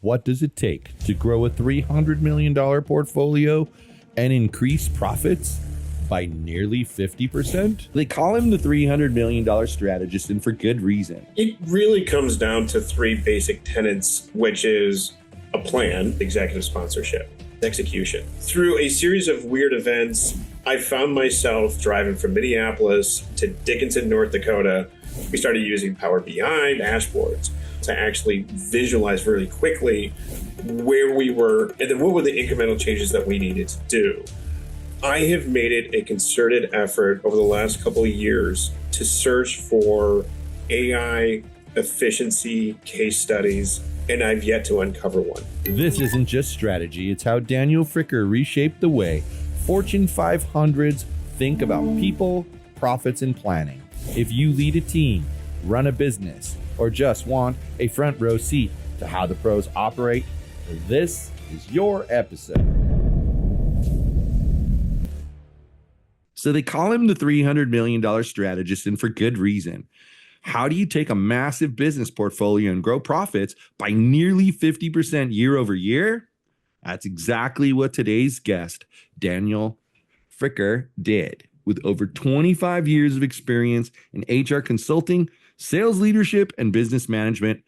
What does it take to grow a $300 million portfolio and increase profits by nearly 50%? They call him the $300 million strategist, and for good reason. It really comes down to three basic tenets, which is a plan, executive sponsorship, execution. Through a series of weird events, I found myself driving from Minneapolis to Dickinson, North Dakota. We started using Power BI dashboards to actually visualize really quickly where we were and then what were the incremental changes that we needed to do. I have made it a concerted effort over the last couple of years to search for AI efficiency case studies, and I've yet to uncover one. This isn't just strategy, it's how Daniel Fricker reshaped the way Fortune 500s think about people, profits, and planning. If you lead a team, run a business, or just want a front row seat to how the pros operate, this is your episode. So they call him the $300 million strategist, and for good reason. How do you take a massive business portfolio and grow profits by nearly 50% year over year? That's exactly what today's guest, Daniel Fricker, did. With over 25 years of experience in HR consulting, sales leadership, and business management,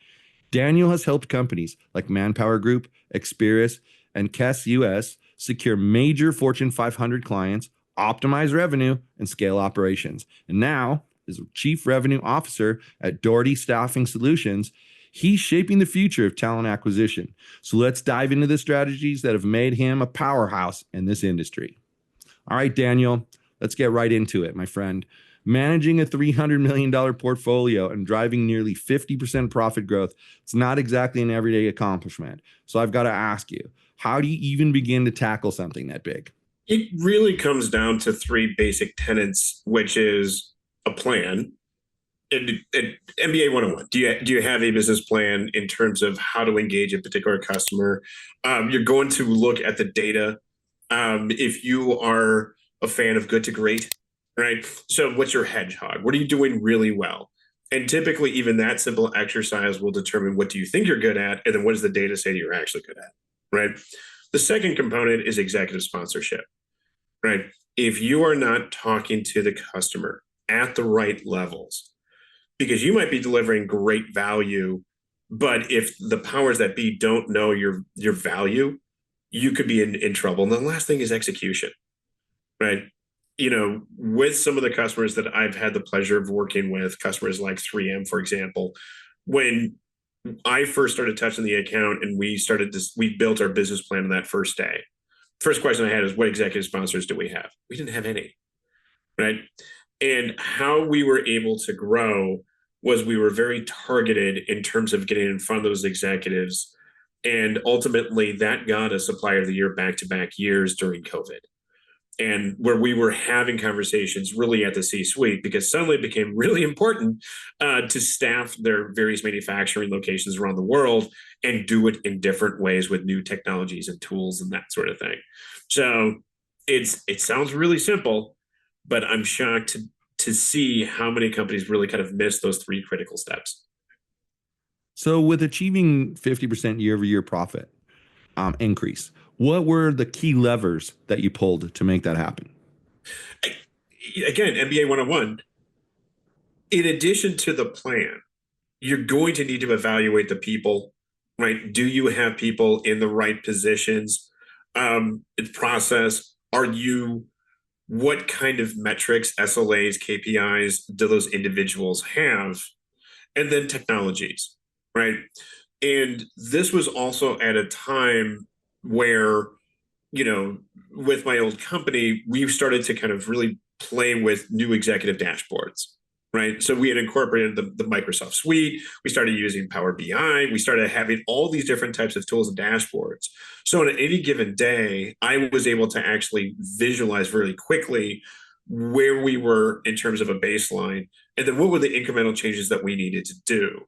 Daniel has helped companies like Manpower Group, Experis, and Kess US secure major Fortune 500 clients, optimize revenue, and scale operations. And now, as Chief Revenue Officer at Doherty Staffing Solutions, he's shaping the future of talent acquisition. So let's dive into the strategies that have made him a powerhouse in this industry. All right, Daniel, let's get right into it, my friend. Managing a $300 million portfolio and driving nearly 50% profit growth, it's not exactly an everyday accomplishment. So I've got to ask you, how do you even begin to tackle something that big? It really comes down to three basic tenets, which is a plan. MBA 101. Do you have a business plan in terms of how to engage a particular customer? You're going to look at the data. If you are a fan of good to great, right? So what's your hedgehog? What are you doing really well? And typically even that simple exercise will determine what do you think you're good at, and then what does the data say you're actually good at, right? The second component is executive sponsorship, right? If you are not talking to the customer at the right levels, because you might be delivering great value, but if the powers that be don't know your value, you could be in trouble. And the last thing is execution, right? You know, with some of the customers that I've had the pleasure of working with, customers like 3M, for example, when I first started touching the account and we built our business plan on that first day. First question I had is, what executive sponsors do we have? We didn't have any, right? And how we were able to grow was we were very targeted in terms of getting in front of those executives. And ultimately that got us Supplier of the Year back-to-back years during COVID. And where we were having conversations really at the C-suite, because suddenly it became really important to staff their various manufacturing locations around the world and do it in different ways with new technologies and tools and that sort of thing. So it sounds really simple, but I'm shocked to see how many companies really kind of miss those three critical steps. So with achieving 50% year over year profit increase, what were the key levers that you pulled to make that happen? Again, MBA 101, in addition to the plan, you're going to need to evaluate the people, right? Do you have people in the right positions? Process, what kind of metrics, SLAs, KPIs do those individuals have? And then technologies, right? And this was also at a time where, you know, with my old company, we started to kind of really play with new executive dashboards, right? So we had incorporated the Microsoft suite. We started using Power BI. We started having all these different types of tools and dashboards. So on any given day, I was able to actually visualize really quickly where we were in terms of a baseline, and then what were the incremental changes that we needed to do.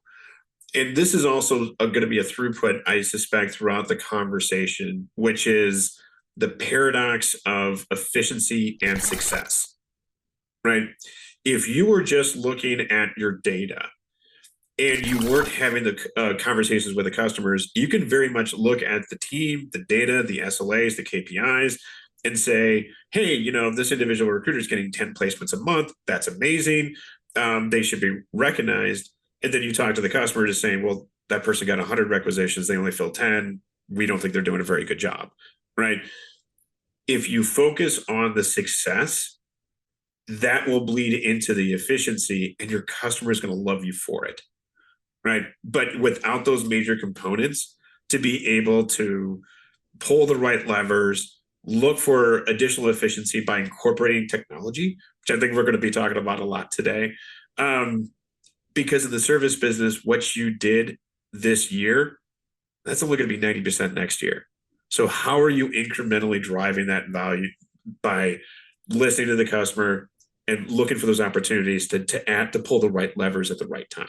And this is also going to be a throughput, I suspect, throughout the conversation, which is the paradox of efficiency and success, right? If you were just looking at your data and you weren't having the conversations with the customers, you can very much look at the team, the data, the SLAs, the KPIs, and say, hey, this individual recruiter is getting 10 placements a month. That's amazing. They should be recognized. And then you talk to the customer just saying, well, that person got 100 requisitions. They only filled 10. We don't think they're doing a very good job, right? If you focus on the success, that will bleed into the efficiency, and your customer is going to love you for it, right? But without those major components, to be able to pull the right levers, look for additional efficiency by incorporating technology, which I think we're going to be talking about a lot today. Because in the service business, what you did this year, that's only going to be 90% next year. So how are you incrementally driving that value? By listening to the customer and looking for those opportunities to pull the right levers at the right time.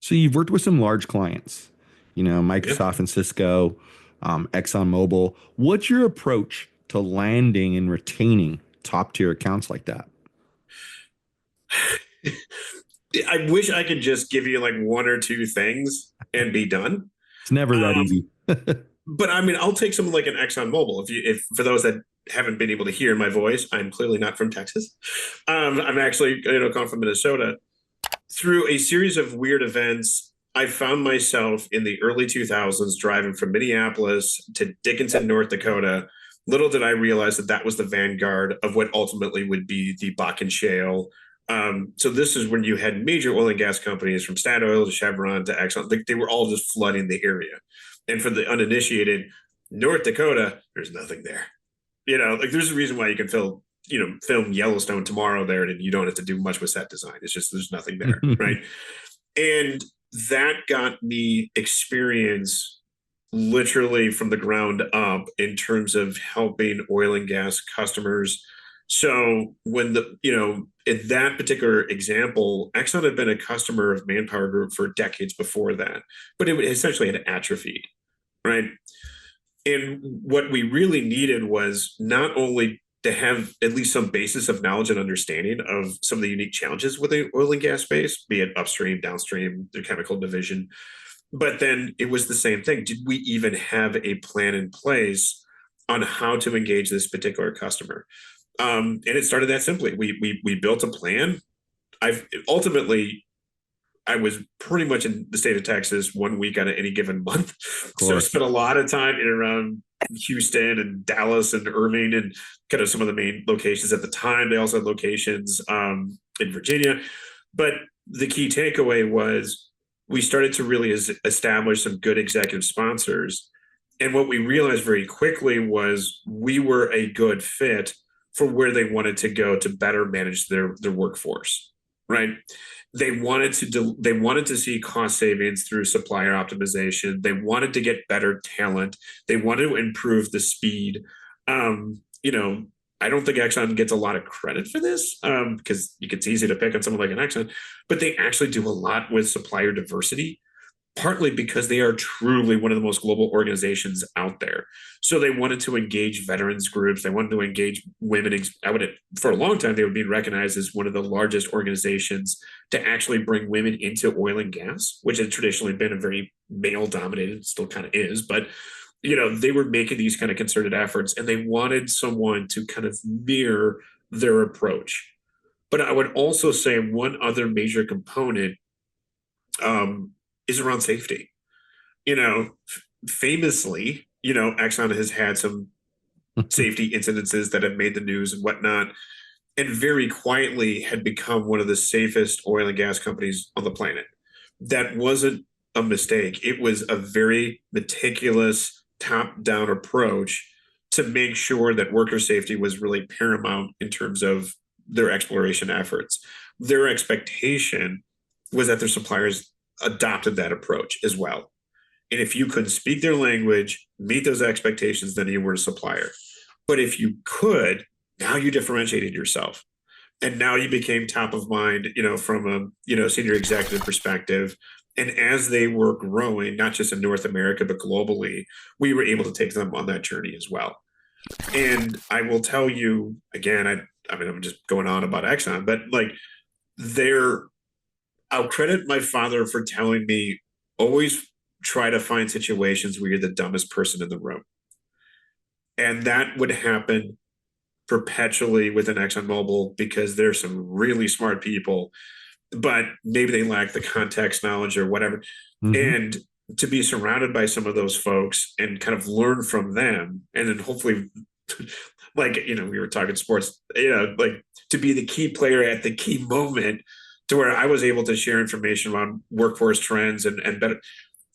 So you've worked with some large clients, Microsoft and Cisco, ExxonMobil. What's your approach to landing and retaining top tier accounts like that? I wish I could just give you like one or two things and be done. It's never that easy. But I mean, I'll take someone like an ExxonMobil. If for those that haven't been able to hear my voice, I'm clearly not from Texas. I'm actually come from Minnesota. Through a series of weird events, I found myself in the early 2000s driving from Minneapolis to Dickinson, North Dakota. Little did I realize that was the vanguard of what ultimately would be the Bakken Shale. So this is when you had major oil and gas companies from Statoil to Chevron to Exxon. They were all just flooding the area. And for the uninitiated, North Dakota, there's nothing there. There's a reason why you can film Yellowstone tomorrow there, and you don't have to do much with set design. It's just there's nothing there, right? And that got me experience literally from the ground up in terms of helping oil and gas customers. So when in that particular example, Exxon had been a customer of Manpower Group for decades before that, but it essentially had atrophied, right? And what we really needed was not only to have at least some basis of knowledge and understanding of some of the unique challenges with the oil and gas space, be it upstream, downstream, the chemical division, but then it was the same thing. Did we even have a plan in place on how to engage this particular customer? And it started that simply. We built a plan. I was pretty much in the state of Texas 1 week out of any given month. So I spent a lot of time in and around Houston and Dallas and Irving and kind of some of the main locations at the time. They also had locations in Virginia. But the key takeaway was we started to really establish some good executive sponsors. And what we realized very quickly was we were a good fit for where they wanted to go to better manage their workforce, right? They wanted to see cost savings through supplier optimization. They wanted to get better talent. They wanted to improve the speed. I don't think Exxon gets a lot of credit for this because it's easy to pick on someone like an Exxon, but they actually do a lot with supplier diversity, partly because they are truly one of the most global organizations out there. So they wanted to engage veterans groups. They wanted to engage women. For a long time, they were being recognized as one of the largest organizations to actually bring women into oil and gas, which had traditionally been a very male dominated, still kind of is, but they were making these kind of concerted efforts, and they wanted someone to kind of mirror their approach. But I would also say one other major component is around safety. Famously, Exxon has had some safety incidences that have made the news and whatnot, and very quietly had become one of the safest oil and gas companies on the planet. That wasn't a mistake. It was a very meticulous top-down approach to make sure that worker safety was really paramount in terms of their exploration efforts. Their expectation was that their suppliers adopted that approach as well. And if you couldn't speak their language, meet those expectations, then you were a supplier. But if you could, now you differentiated yourself. And now you became top of mind, from a, senior executive perspective. And as they were growing, not just in North America, but globally, we were able to take them on that journey as well. And I will tell you again, I'm just going on about Exxon, but like I'll credit my father for telling me always try to find situations where you're the dumbest person in the room. And that would happen perpetually within ExxonMobil because there's some really smart people, but maybe they lack the context knowledge or whatever. Mm-hmm. And to be surrounded by some of those folks and kind of learn from them, and then hopefully, like, we were talking sports, like to be the key player at the key moment to where I was able to share information around workforce trends and better,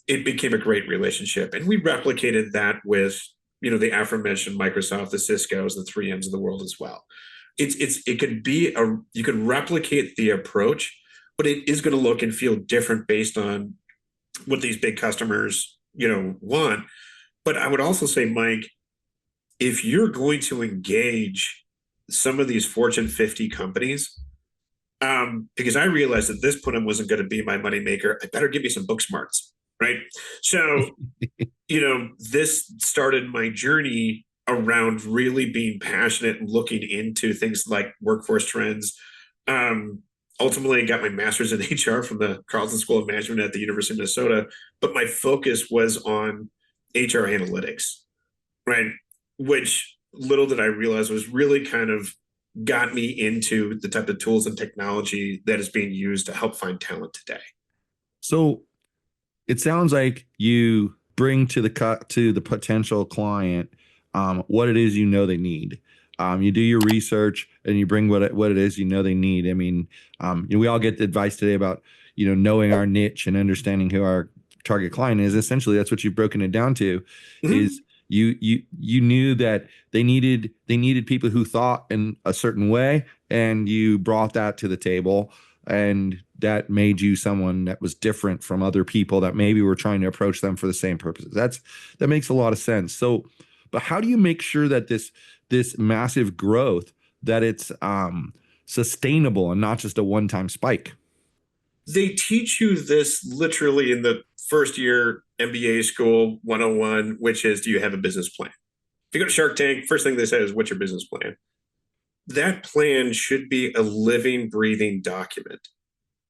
it became a great relationship. And we replicated that with, the aforementioned Microsoft, the Cisco's, the 3Ms of the world as well. It could be you could replicate the approach, but it is going to look and feel different based on what these big customers, want. But I would also say, Mike, if you're going to engage some of these Fortune 50 companies, because I realized at this point I wasn't going to be my moneymaker, I better give me some book smarts, right? So, this started my journey around really being passionate and looking into things like workforce trends. Ultimately, I got my master's in HR from the Carleton School of Management at the University of Minnesota, but my focus was on HR analytics, right? Which little did I realize was really kind of got me into the type of tools and technology that is being used to help find talent today. So it sounds like you bring to the potential client what it is they need. You do your research and you bring what it is they need. I mean, we all get advice today about knowing our niche and understanding who our target client is. Essentially, that's what you've broken it down to. Mm-hmm. Is you knew that they needed people who thought in a certain way, and you brought that to the table, and that made you someone that was different from other people that maybe were trying to approach them for the same purposes. That makes a lot of sense. So, but how do you make sure that this massive growth, that it's sustainable and not just a one-time spike? They teach you this literally in the first year MBA school 101, which is, do you have a business plan? If you go to Shark Tank, first thing they say is, what's your business plan? That plan should be a living, breathing document,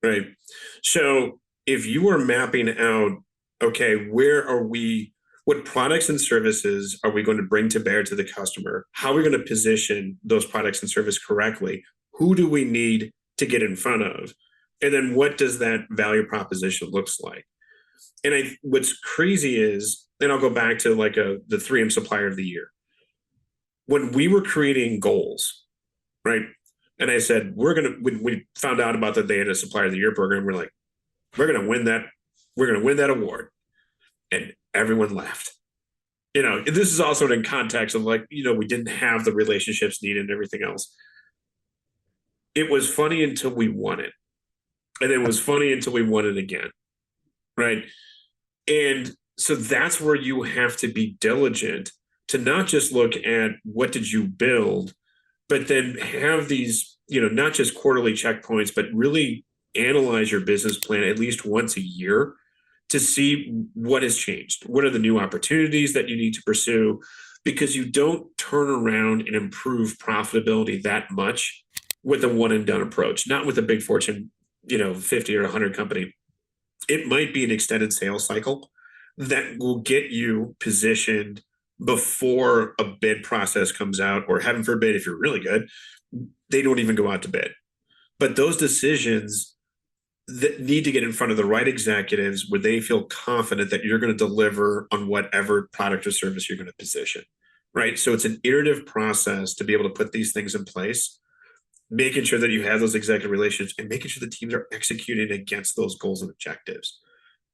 right? So if you are mapping out, okay, where are we, what products and services are we going to bring to bear to the customer? How are we going to position those products and services correctly? Who do we need to get in front of? And then what does that value proposition looks like? And what's crazy is, and I'll go back to like the 3M Supplier of the Year. When we were creating goals, right? And I said, we found out about that they had a Supplier of the Year program. We're like, we're going to win that. We're going to win that award. And everyone laughed. This is also in context of like, we didn't have the relationships needed and everything else. It was funny until we won it. And it was funny until we won it again, right? And so that's where you have to be diligent to not just look at what did you build, but then have these, not just quarterly checkpoints, but really analyze your business plan at least once a year to see what has changed. What are the new opportunities that you need to pursue? Because you don't turn around and improve profitability that much with a one and done approach, not with a big Fortune 50 or 100 company. It might be an extended sales cycle that will get you positioned before a bid process comes out, or heaven forbid, if you're really good, they don't even go out to bid. But those decisions that need to get in front of the right executives where they feel confident that you're going to deliver on whatever product or service you're going to position, right? So it's an iterative process to be able to put these things in place, making sure that you have those executive relationships and making sure the teams are executing against those goals and objectives,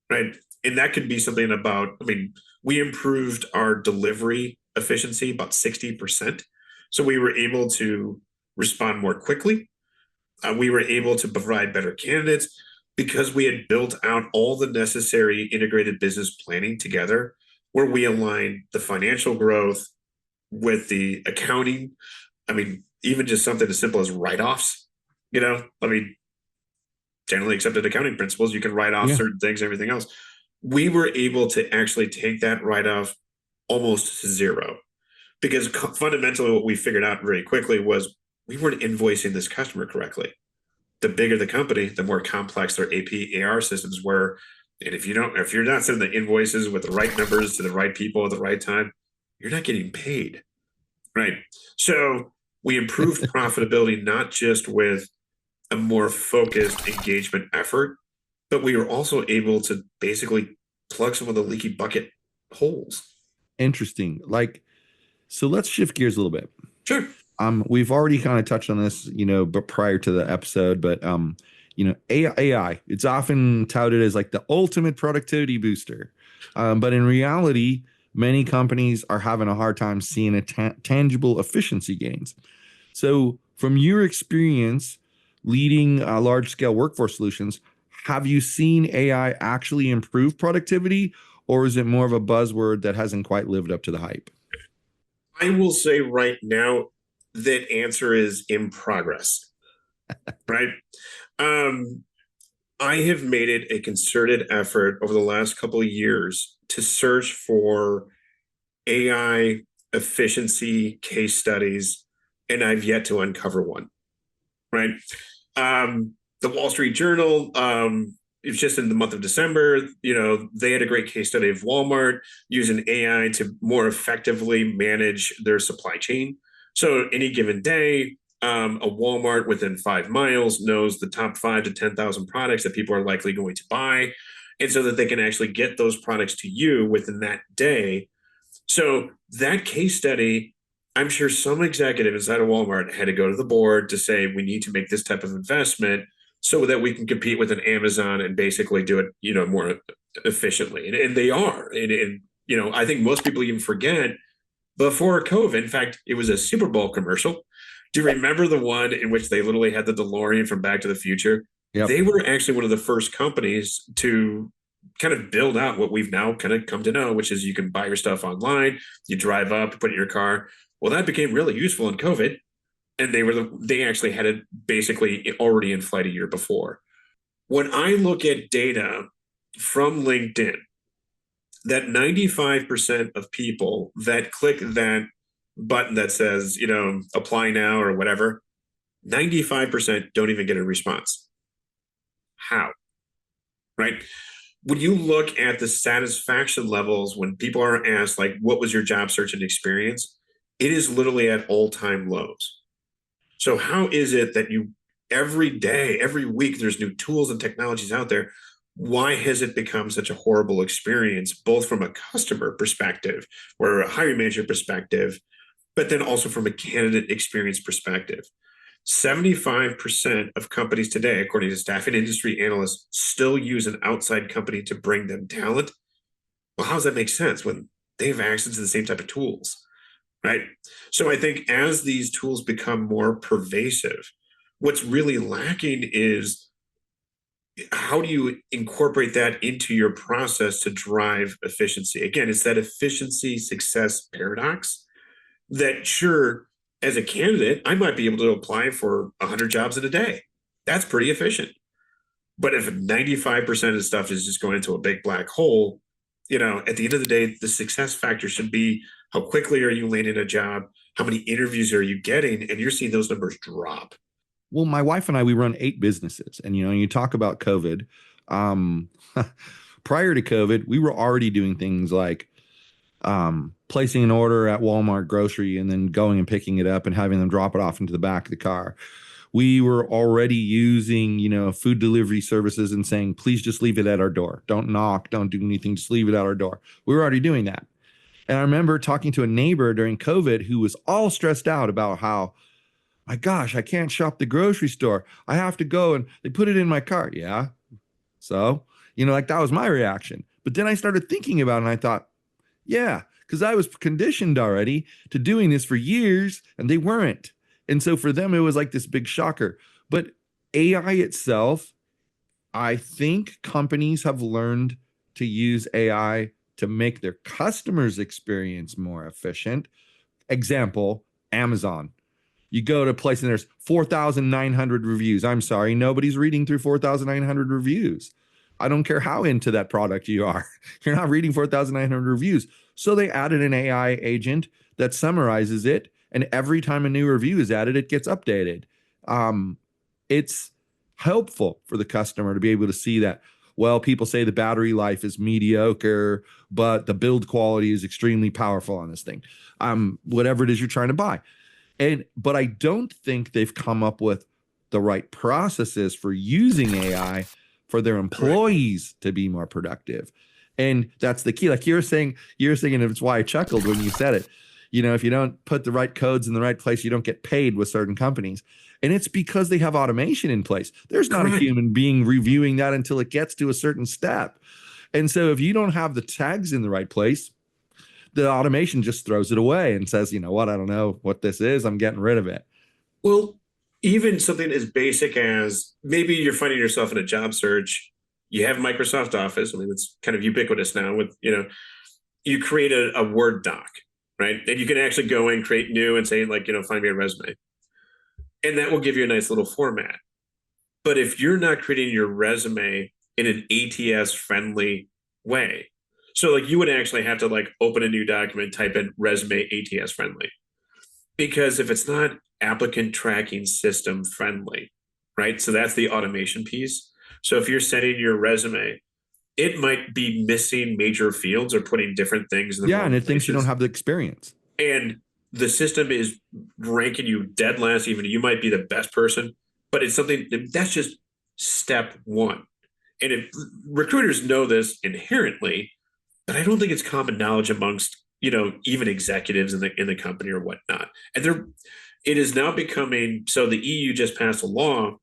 right? And that could be something about, we improved our delivery efficiency about 60%. So we were able to respond more quickly. We were able to provide better candidates because we had built out all the necessary integrated business planning together, where we align the financial growth with the accounting. Even just something as simple as write-offs, generally accepted accounting principles, you can write off certain things, everything else. We were able to actually take that write-off almost to zero, because fundamentally what we figured out very quickly was we weren't invoicing this customer correctly. the bigger the company, the more complex their AP AR systems were. And if you're not sending the invoices with the right numbers to the right people at the right time, you're not getting paid. Right. So we improved profitability not just with a more focused engagement effort, but we were also able to basically plug some of the leaky bucket holes. Interesting. Like, so let's shift gears a little bit. Sure. We've already kind of touched on this, but prior to the episode, but AI, it's often touted as like the ultimate productivity booster. But in reality, many companies are having a hard time seeing tangible efficiency gains. So from your experience leading large scale workforce solutions, have you seen AI actually improve productivity, or is it more of a buzzword that hasn't quite lived up to the hype? I will say right now that answer is in progress. Right. Um, I have made it a concerted effort over the last couple of years to search for AI efficiency case studies, and I've yet to uncover one. Right. The Wall Street Journal, it was just in the month of December, they had a great case study of Walmart using AI to more effectively manage their supply chain. So any given day, a Walmart within 5 miles knows the top 5 to 10,000 products that people are likely going to buy. And so that they can actually get those products to you within that day. So that case study, I'm sure some executive inside of Walmart had to go to the board to say, we need to make this type of investment so that we can compete with an Amazon and basically do it, more efficiently. And they are. And I think most people even forget before COVID, in fact, it was a Super Bowl commercial. Do you remember the one in which they literally had the DeLorean from Back to the Future? Yep. They were actually one of the first companies to kind of build out what we've now kind of come to know, which is you can buy your stuff online, you drive up, put it in your car. Well, that became really useful in COVID. And they actually had it basically already in flight a year before. When I look at data from LinkedIn, that 95% of people that click that button that says, apply now or whatever, 95% don't even get a response. How? Right? When you look at the satisfaction levels, when people are asked, like, what was your job search and experience? It is literally at all-time lows. So how is it that every day, every week, there's new tools and technologies out there? Why has it become such a horrible experience, both from a customer perspective or a hiring manager perspective, but then also from a candidate experience perspective? 75% of companies today, according to staffing industry analysts, still use an outside company to bring them talent. Well, how does that make sense when they have access to the same type of tools? Right. So I think as these tools become more pervasive, what's really lacking is how do you incorporate that into your process to drive efficiency? Again, it's that efficiency success paradox that, sure, as a candidate, I might be able to apply for 100 jobs in a day. That's pretty efficient. But if 95% of stuff is just going into a big black hole, at the end of the day, the success factor should be how quickly are you landing a job? How many interviews are you getting? And you're seeing those numbers drop. Well, my wife and I, we run 8 businesses. And, you talk about COVID. Prior to COVID, we were already doing things like placing an order at Walmart grocery and then going and picking it up and having them drop it off into the back of the car. We were already using, food delivery services and saying, please just leave it at our door. Don't knock, don't do anything, just leave it at our door. We were already doing that. And I remember talking to a neighbor during COVID who was all stressed out about how, my gosh, I can't shop the grocery store. I have to go and they put it in my car. Yeah. So, that was my reaction. But then I started thinking about it and I thought, yeah, because I was conditioned already to doing this for years and they weren't. And so for them, it was like this big shocker. But AI itself, I think companies have learned to use AI to make their customers' experience more efficient. Example, Amazon. You go to a place and there's 4,900 reviews. I'm sorry, nobody's reading through 4,900 reviews. I don't care how into that product you are. You're not reading 4,900 reviews. So they added an AI agent that summarizes it. And every time a new review is added, it gets updated. It's helpful for the customer to be able to see that, well, people say the battery life is mediocre, but the build quality is extremely powerful on this thing. Whatever it is you're trying to buy. But I don't think they've come up with the right processes for using AI for their employees to be more productive. And that's the key. Like you're saying, and it's why I chuckled when you said it. If you don't put the right codes in the right place, you don't get paid with certain companies. And it's because they have automation in place. There's not a human being reviewing that until it gets to a certain step. And so if you don't have the tags in the right place, the automation just throws it away and says, you know what, I don't know what this is. I'm getting rid of it. Well, even something as basic as maybe you're finding yourself in a job search, you have Microsoft Office. I mean, it's kind of ubiquitous now with, you create a Word doc, right? And you can actually go and create new and say like, find me a resume. And that will give you a nice little format. But if you're not creating your resume in an ATS friendly way, so like you would actually have to like open a new document, type in resume ATS friendly. Because if it's not applicant tracking system friendly, right? So that's the automation piece. So if you're sending your resume, it might be missing major fields or putting different things in the wrong and it places. thinks you don't have the experience. And the system is ranking you dead last, even you might be the best person, but it's something that's just step one. And if recruiters know this inherently, but I don't think it's common knowledge amongst, even executives in the company or whatnot. And it is now becoming, so the EU just passed a law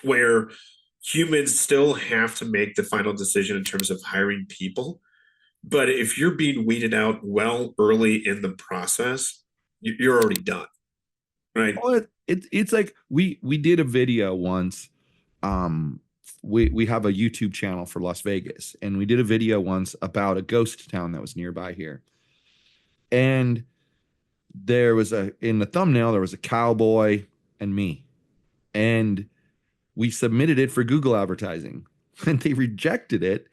where humans still have to make the final decision in terms of hiring people. But if you're being weeded out well early in the process, you're already done, right? Well, it's like we did a video once. We have a YouTube channel for Las Vegas, and we did a video once about a ghost town that was nearby here. And there was in the thumbnail, there was a cowboy and me. And we submitted it for Google advertising, and they rejected it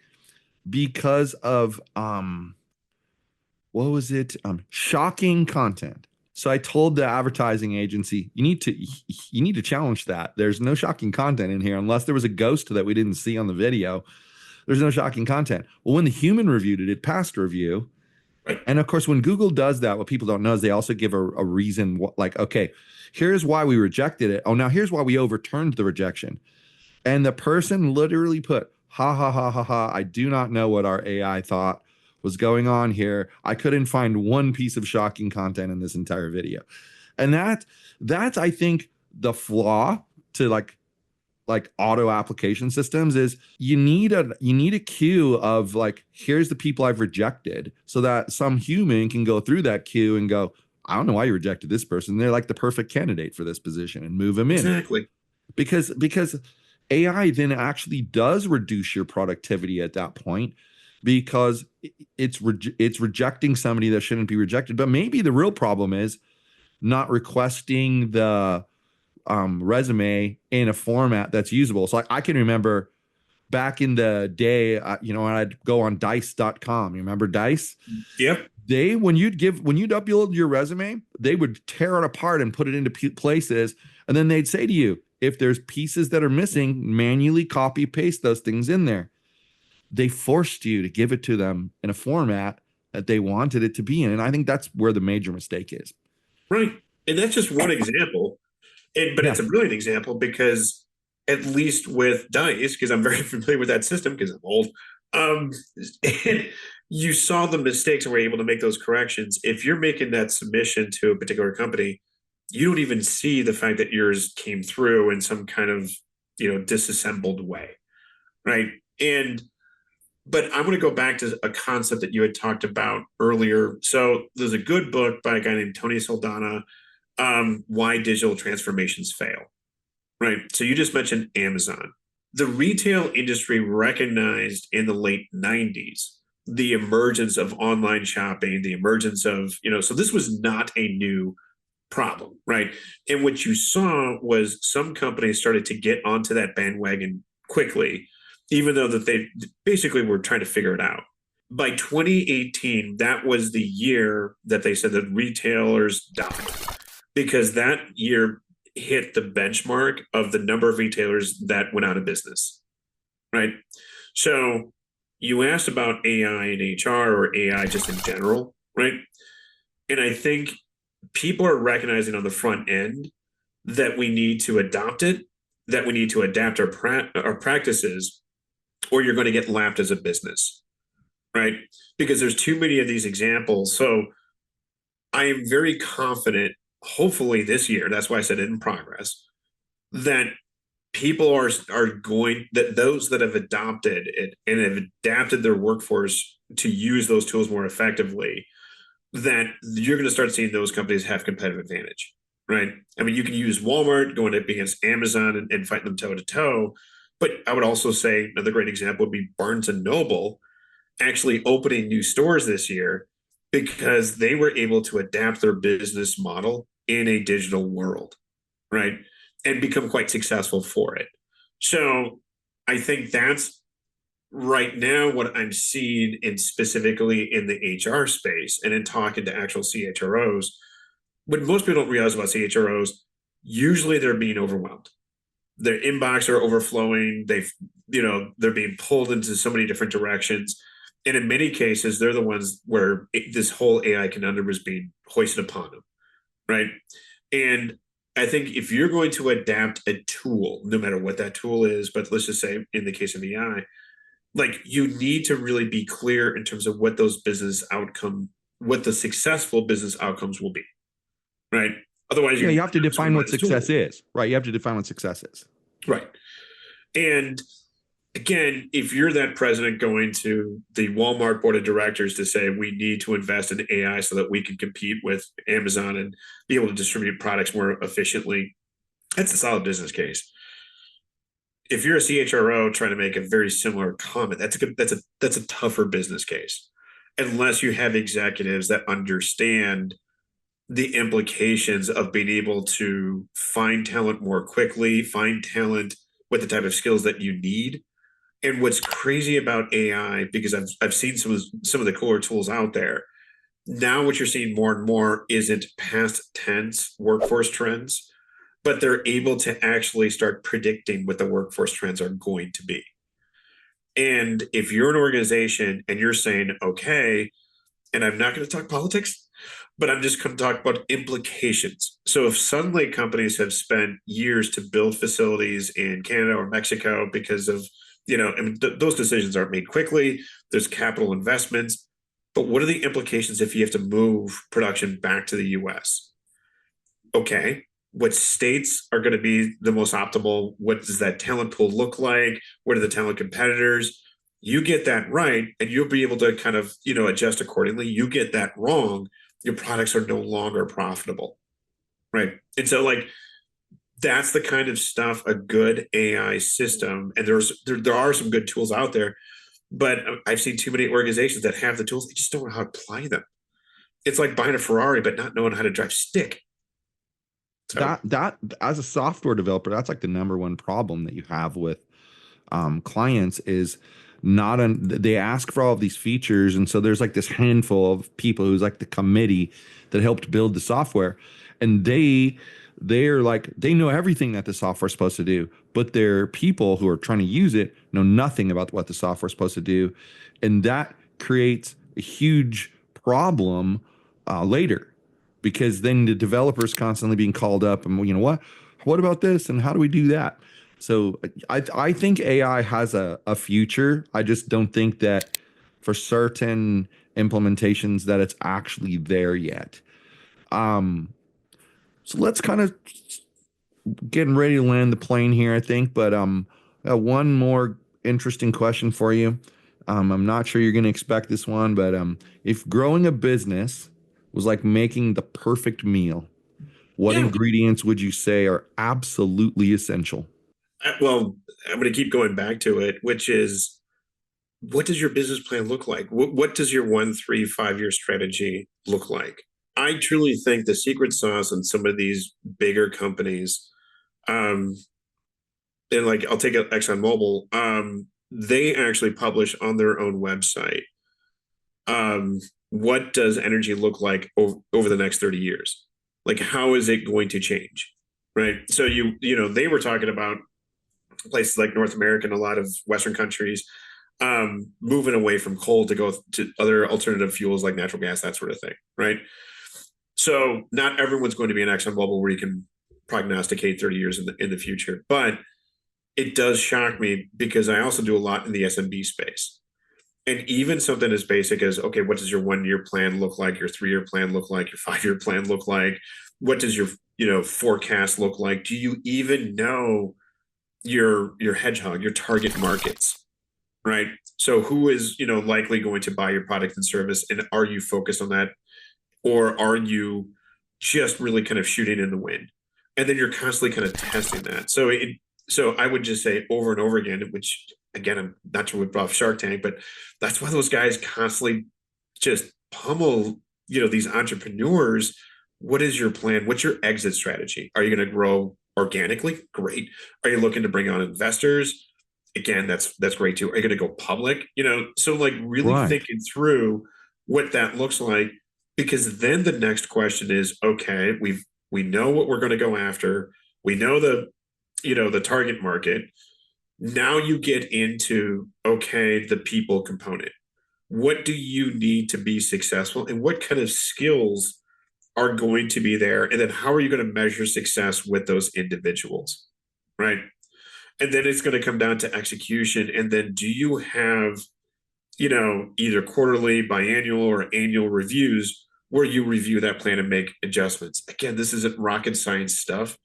because of what was it? Shocking content. So I told the advertising agency, you need to challenge that. There's no shocking content in here unless there was a ghost that we didn't see on the video. There's no shocking content. Well, when the human reviewed it, it passed review. And of course, when Google does that, what people don't know is they also give a reason, like, okay, here's why we rejected it. Oh, now here's why we overturned the rejection. And the person literally put, ha, ha, ha, ha, ha. I do not know what our AI thought was going on here. I couldn't find one piece of shocking content in this entire video. And that's I think the flaw to like auto application systems is you need a queue of like, here's the people I've rejected, so that some human can go through that queue and go, I don't know why you rejected this person. They're like the perfect candidate for this position, and move them in. Exactly. Because AI then actually does reduce your productivity at that point, because it's rejecting somebody that shouldn't be rejected. But maybe the real problem is not requesting the resume in a format that's usable. So I can remember back in the day, when I'd go on dice.com. You remember Dice? Yep. When you'd upload your resume, they would tear it apart and put it into places. And then they'd say to you, if there's pieces that are missing, manually copy paste those things in there. They forced you to give it to them in a format that they wanted it to be in. And I think that's where the major mistake is. Right. And that's just one example. But it's a brilliant example, because at least with Dice, because I'm very familiar with that system because I'm old, you saw the mistakes and were able to make those corrections. If you're making that submission to a particular company, you don't even see the fact that yours came through in some kind of, disassembled way, right? But I want to go back to a concept that you had talked about earlier. So there's a good book by a guy named Tony Saldana, Why Digital Transformations Fail, right? So you just mentioned Amazon. The retail industry recognized in the late 90s the emergence of online shopping, the emergence of, so this was not a new problem, right? And what you saw was some companies started to get onto that bandwagon quickly, even though that they basically were trying to figure it out. By 2018, that was the year that they said that retailers died, because that year hit the benchmark of the number of retailers that went out of business, right? So you asked about AI in HR or AI just in general, right? And I think people are recognizing on the front end that we need to adopt it, that we need to adapt our practices, or you're going to get lapped as a business, right? Because there's too many of these examples. So I am very confident, hopefully this year, that's why I said it in progress, that people are going, that those that have adopted it and have adapted their workforce to use those tools more effectively, that you're going to start seeing those companies have competitive advantage, right? I mean, you can use Walmart going up against Amazon and fighting them toe to toe. But I would also say another great example would be Barnes and Noble actually opening new stores this year because they were able to adapt their business model in a digital world, right? And become quite successful for it. So I think that's right now what I'm seeing in specifically in the HR space and in talking to actual CHROs. What most people don't realize about CHROs, usually they're being overwhelmed. Their inbox are overflowing. They're being pulled into so many different directions. And in many cases, they're the ones where this whole AI conundrum is being hoisted upon them, right? And I think if you're going to adapt a tool, no matter what that tool is, but let's just say in the case of AI, like you need to really be clear in terms of what what the successful business outcomes will be, right? Otherwise, Yeah, you have to define what success is, right? You have to define what success is. Right. And again, if you're that president going to the Walmart board of directors to say we need to invest in AI so that we can compete with Amazon and be able to distribute products more efficiently, that's a solid business case. If you're a CHRO trying to make a very similar comment, that's a tougher business case, unless you have executives that understand the implications of being able to find talent more quickly, find talent with the type of skills that you need. And what's crazy about AI, because I've seen some of the cooler tools out there. Now what you're seeing more and more isn't past tense workforce trends, but they're able to actually start predicting what the workforce trends are going to be. And if you're an organization and you're saying, okay, and I'm not going to talk politics, but I'm just going to talk about implications. So if suddenly companies have spent years to build facilities in Canada or Mexico because of, those decisions aren't made quickly, there's capital investments, but what are the implications if you have to move production back to the US? Okay, what states are going to be the most optimal? What does that talent pool look like? What are the talent competitors? You get that right, and you'll be able to kind of, adjust accordingly. You get that wrong, your products are no longer profitable, right? And so that's the kind of stuff a good AI system, and there are some good tools out there, but I've seen too many organizations that have the tools, they just don't know how to apply them. It's like buying a Ferrari but not knowing how to drive stick. So that as a software developer, that's like the number one problem that you have with clients is they ask for all of these features. And so there's like this handful of people who's like the committee that helped build the software. And they're like, they know everything that the software is supposed to do, but their people who are trying to use it know nothing about what the software is supposed to do. And that creates a huge problem later, because then the developer's constantly being called up and, what about this? And how do we do that? So I think AI has a future. I just don't think that for certain implementations that it's actually there yet. So let's kind of getting ready to land the plane here, I think. But one more interesting question for you. I'm not sure you're going to expect this one, but if growing a business was like making the perfect meal, what ingredients would you say are absolutely essential? Well, I'm going to keep going back to it, which is, what does your business plan look like? What does your 1, 3, 5-year strategy look like? I truly think the secret sauce in some of these bigger companies, and I'll take ExxonMobil, they actually publish on their own website, what does energy look like over the next 30 years? Like, how is it going to change? right? So they were talking about places like North America and a lot of Western countries moving away from coal to go to other alternative fuels like natural gas, that sort of thing, right? So not everyone's going to be an ExxonMobil where you can prognosticate 30 years in the future, but it does shock me because I also do a lot in the SMB space. And even something as basic as, okay, what does your 1 year plan look like? Your 3 year plan look like? Your 5 year plan look like? What does your forecast look like? Do you even know your hedgehog, your target markets, right? So who is likely going to buy your product and service, and are you focused on that, or are you just really kind of shooting in the wind? And then you're constantly kind of testing that. So I would just say over and over again, which again, I'm not to rip off Shark Tank, but that's why those guys constantly just pummel, these entrepreneurs. What is your plan? What's your exit strategy? Are you going to grow organically? Great. Are you looking to bring on investors? Again, that's great too. Are you going to go public? So like really Right. thinking through what that looks like, because then the next question is, okay, we know what we're going to go after. We know the target market. Now you get into, okay, the people component. What do you need to be successful, and what kind of skills are going to be there? And then how are you going to measure success with those individuals? Right. And then it's going to come down to execution. And then do you have, either quarterly, biannual, or annual reviews where you review that plan and make adjustments? Again, this isn't rocket science stuff,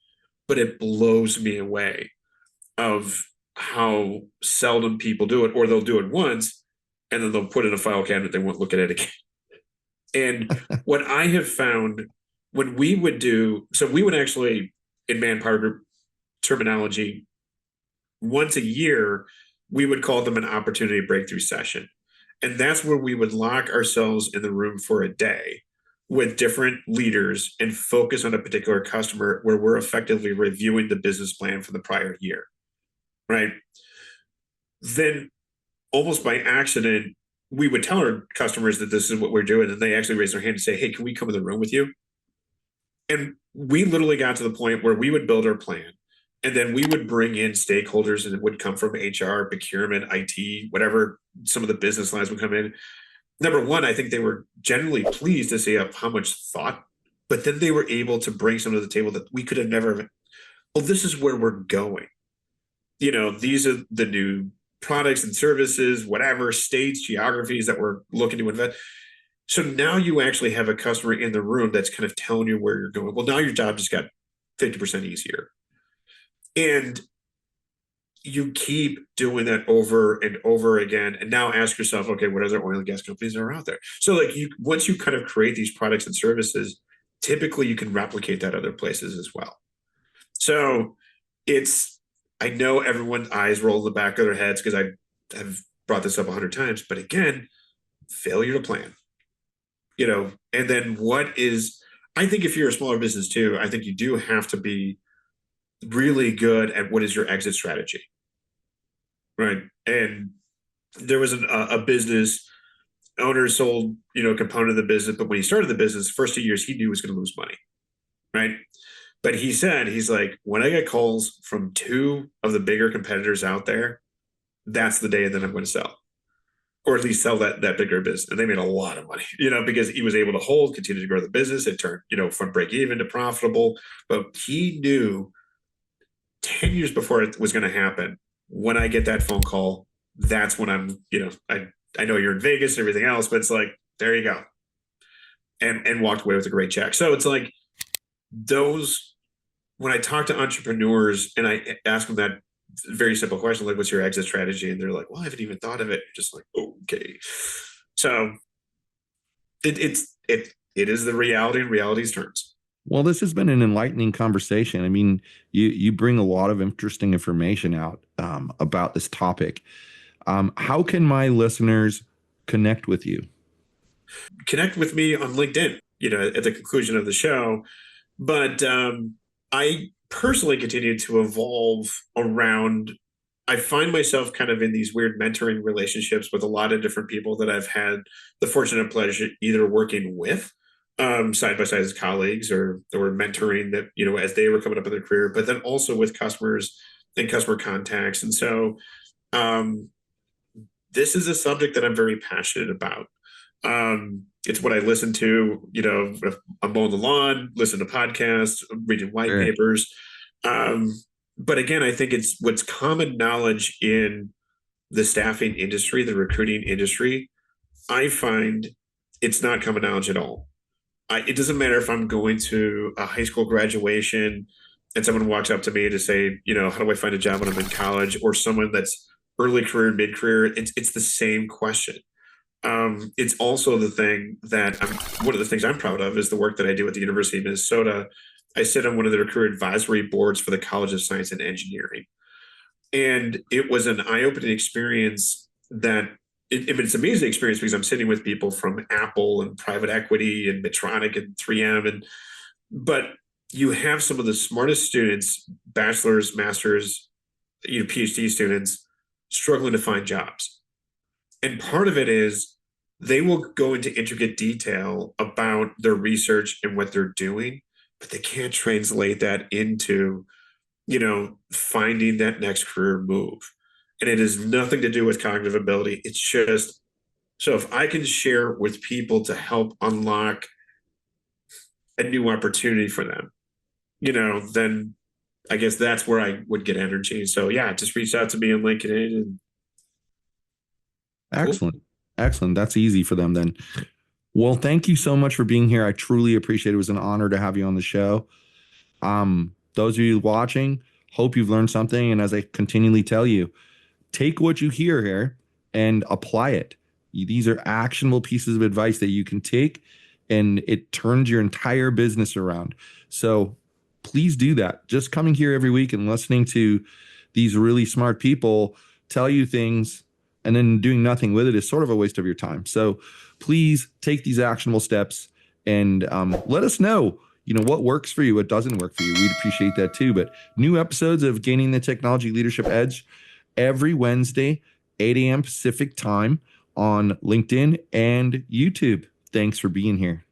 but it blows me away of how seldom people do it, or they'll do it once and then they'll put in a file cabinet. They won't look at it again. And what I have found when we would we would actually, in Manpower Group terminology, once a year, we would call them an opportunity breakthrough session. And that's where we would lock ourselves in the room for a day with different leaders and focus on a particular customer where we're effectively reviewing the business plan for the prior year, right? Then almost by accident, we would tell our customers that this is what we're doing, and they actually raise their hand and say, hey, can we come in the room with you? And we literally got to the point where we would build our plan, and then we would bring in stakeholders, and it would come from HR, procurement, IT, whatever, some of the business lines would come in. Number one, I think they were generally pleased to see how much thought, but then they were able to bring some to the table that we could have never, well, this is where we're going. These are the new products and services, whatever states, geographies that we're looking to invest. So now you actually have a customer in the room that's kind of telling you where you're going. Well, now your job just got 50% easier. And you keep doing that over and over again. And now ask yourself, okay, what other oil and gas companies are out there? So like once you kind of create these products and services, typically you can replicate that other places as well. So I know everyone's eyes roll in the back of their heads because I have brought this up 100 times, but again, failure to plan, and then I think if you're a smaller business too, I think you do have to be really good at what is your exit strategy, right? And there was a business owner sold, a component of the business, but when he started the business, first 2 years, he knew he was going to lose money, right? But he's like, when I get calls from two of the bigger competitors out there, that's the day that I'm going to sell, or at least sell that bigger business. And they made a lot of money, because he was able to continue to grow the business. It turned, from break even to profitable. But he knew 10 years before it was going to happen, when I get that phone call, that's when I'm, I know you're in Vegas and everything else, but it's like, there you go. And walked away with a great check. So it's like when I talk to entrepreneurs and I ask them that very simple question, like, what's your exit strategy? And they're like, well, I haven't even thought of it. Just like, okay. So it is the reality, and reality's terms. Well, this has been an enlightening conversation. I mean, you bring a lot of interesting information out about this topic. How can my listeners connect with you? Connect with me on LinkedIn, at the conclusion of the show. But I personally continue to evolve around, I find myself kind of in these weird mentoring relationships with a lot of different people that I've had the fortunate pleasure either working with side by side as colleagues or mentoring that, as they were coming up in their career, but then also with customers and customer contacts. And so um, this is a subject that I'm very passionate about. It's what I listen to, if I'm mowing the lawn, listen to podcasts, reading white Sure. papers. Um, but again, I think it's what's common knowledge in the staffing industry, the recruiting industry. I find it's not common knowledge at all. It doesn't matter if I'm going to a high school graduation and someone walks up to me to say, how do I find a job when I'm in college, or someone that's early career, mid career. It's the same question. It's also the thing that one of the things I'm proud of is the work that I do at the University of Minnesota. I sit on one of the career advisory boards for the College of Science and Engineering. And it was an eye-opening experience that it's an amazing experience because I'm sitting with people from Apple and private equity and Medtronic and 3M. But you have some of the smartest students, bachelor's, master's, PhD students struggling to find jobs. And part of it is they will go into intricate detail about their research and what they're doing, but they can't translate that into, finding that next career move. And it has nothing to do with cognitive ability. It's just, so if I can share with people to help unlock a new opportunity for them, then I guess that's where I would get energy. So yeah, just reach out to me on LinkedIn and cool. Excellent. Excellent. That's easy for them then. Well, thank you so much for being here. I truly appreciate it. It was an honor to have you on the show. Those of you watching, hope you've learned something. And as I continually tell you, take what you hear here and apply it. These are actionable pieces of advice that you can take, and it turns your entire business around. So please do that. Just coming here every week and listening to these really smart people tell you things and then doing nothing with it is sort of a waste of your time. So please take these actionable steps and let us know, what works for you, what doesn't work for you. We'd appreciate that too. But new episodes of Gaining the Technology Leadership Edge every Wednesday, 8 a.m. Pacific time on LinkedIn and YouTube. Thanks for being here.